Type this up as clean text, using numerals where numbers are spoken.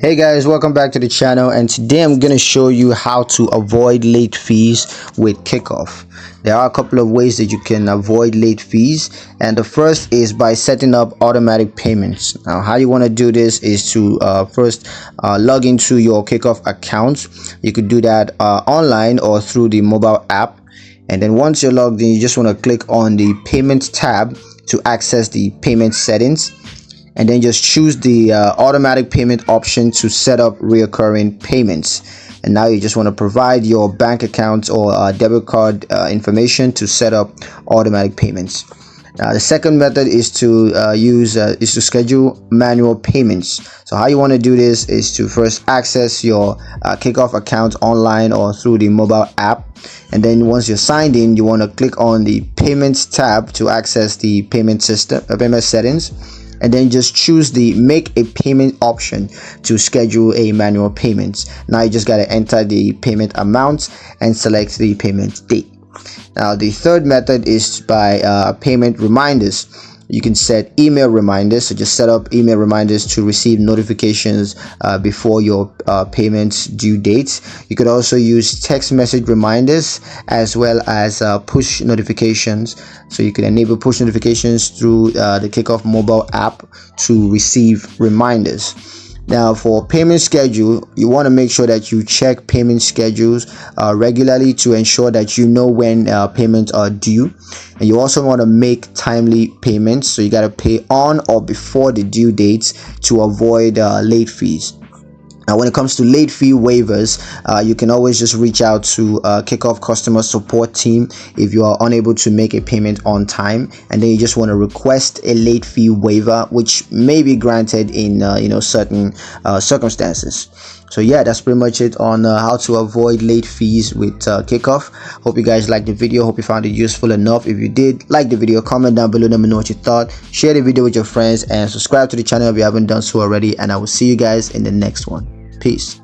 Hey guys, welcome back to the channel, and today I'm going to show you how to avoid late fees with Kikoff. There are a couple of ways that you can avoid late fees, and the first is by setting up automatic payments. Now how you want to do this is to first log into your Kikoff account. You could do that online or through the mobile app, and then once you're logged in, you just want to click on the payments tab to access the payment settings, and then just choose the automatic payment option to set up recurring payments. And now you just want to provide your bank account or debit card information to set up automatic payments. The second method is to schedule manual payments. So how you want to do this is to first access your Kikoff account online or through the mobile app, and then once you're signed in, you want to click on the payments tab to access the payment settings, and then just choose the make a payment option to schedule a manual payment. Now you just got to enter the payment amount and select the payment date. Now the third method is by payment reminders. You can set email reminders, so just set up email reminders to receive notifications before your payments due dates. You could also use text message reminders as well as push notifications, so you can enable push notifications through the Kikoff mobile app to receive reminders. Now for payment schedule, you want to make sure that you check payment schedules regularly to ensure that you know when payments are due, and you also want to make timely payments, so you got to pay on or before the due dates to avoid late fees. Now when it comes to late fee waivers, you can always just reach out to Kikoff customer support team if you are unable to make a payment on time, and then you just want to request a late fee waiver, which may be granted in certain circumstances. So yeah, that's pretty much it on how to avoid late fees with Kikoff. Hope you guys liked the video. Hope you found it useful enough. If you did like the video, comment down below, let me know what you thought. Share the video with your friends and subscribe to the channel if you haven't done so already, and I will see you guys in the next one. Peace.